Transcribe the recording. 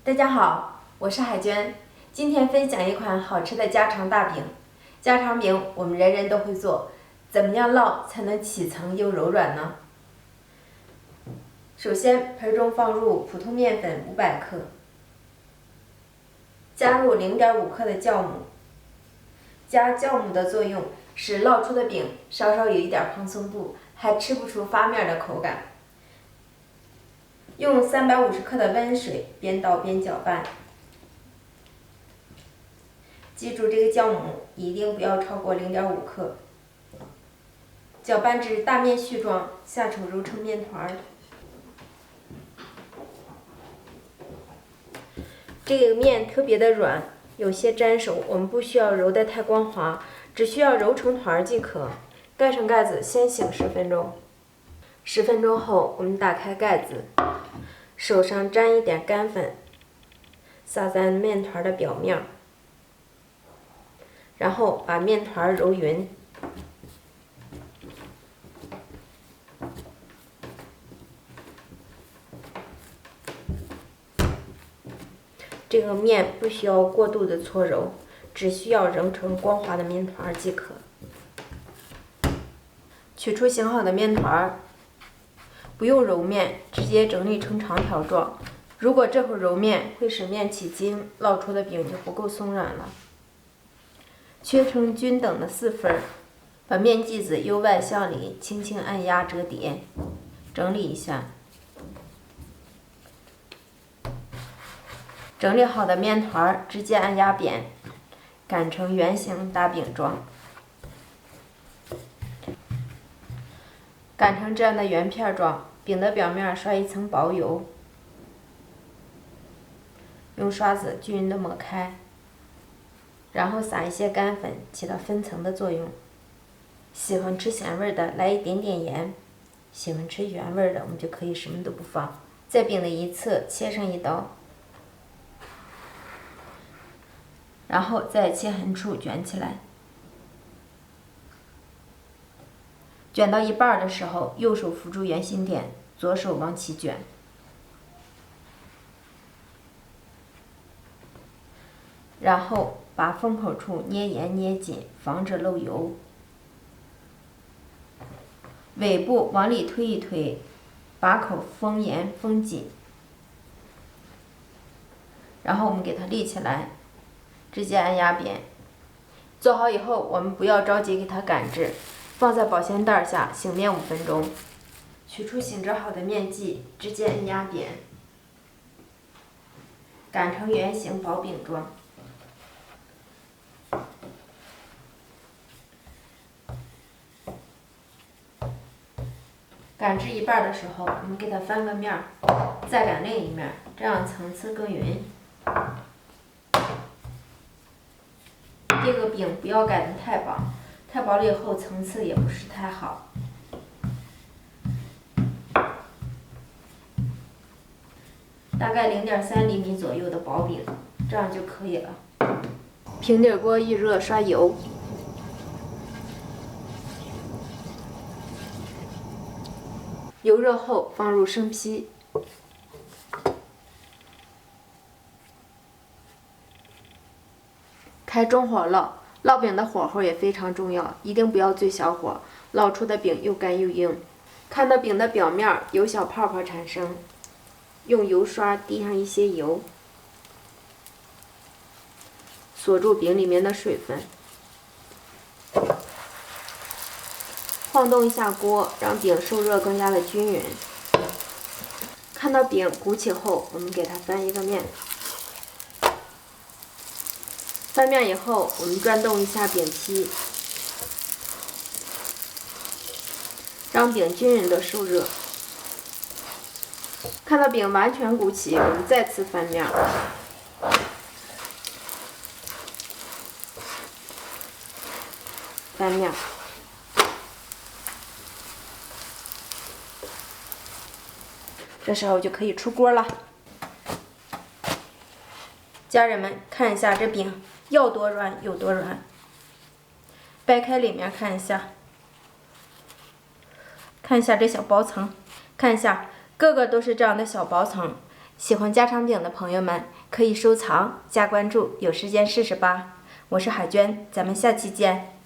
大家好，我是海娟，今天分享一款好吃的家常大饼。家常饼我们人人都会做，怎么样烙才能起层又柔软呢？首先，盆中放入普通面粉500克，加入0.5克的酵母。加酵母的作用使烙出的饼稍稍有一点蓬松度，还吃不出发面的口感。用350克的温水边倒边搅拌。记住，这个酵母一定不要超过0.5克。搅拌至大面絮状，下手揉成面团。这个面特别的软，有些粘手，我们不需要揉得太光滑，只需要揉成团即可。盖上盖子，先醒10分钟。10分钟后，我们打开盖子，手上沾一点干粉，撒在面团的表面，然后把面团揉匀。这个面不需要过度的搓揉，只需要揉成光滑的面团即可。取出醒好的面团，不用揉面，直接整理成长条状。如果这会揉面，会使面起筋，烙出的饼就不够松软了。切成均等的4份，把面剂子由外向里轻轻按压折叠，整理一下。整理好的面团直接按压扁，擀成圆形大饼状。擀成这样的圆片状，饼的表面刷一层薄油，用刷子均匀的抹开，然后撒一些干粉，起到分层的作用。喜欢吃咸味的，来一点点盐；喜欢吃原味的，我们就可以什么都不放。在饼的一侧切上一刀，然后在切痕处卷起来。卷到一半的时候，右手扶住圆心点，左手往起卷。然后把封口处捏严捏紧，防止漏油。尾部往里推一推，把口封严封紧。然后我们给它立起来，直接按压扁。做好以后，我们不要着急给它擀制，放在保鲜袋下醒面5分钟。取出醒制好的面剂，直接按压扁，擀成圆形薄饼状。擀制一半的时候，我们给它翻个面儿，再擀另一面，这样层次更匀。这个饼不要擀得太薄，太薄了以后层次也不是太好。大概0.3厘米左右的薄饼，这样就可以了。平底锅一热，刷油。油热后放入生坯，开中火烙。烙饼的火候也非常重要，一定不要最小火，烙出的饼又干又硬。看到饼的表面有小泡泡产生，用油刷滴上一些油，锁住饼里面的水分。晃动一下锅，让饼受热更加的均匀。看到饼鼓起后，我们给它翻一个面。翻面以后，我们转动一下饼坯，让饼均匀的受热。看到饼完全鼓起，我们再次翻面。翻面。这时候就可以出锅了。家人们，看一下这饼要多软有多软。掰开里面看一下，看一下这小薄层，看一下个个都是这样的小薄层，喜欢家常饼的朋友们可以收藏、加关注，有时间试试吧。我是海娟，咱们下期见。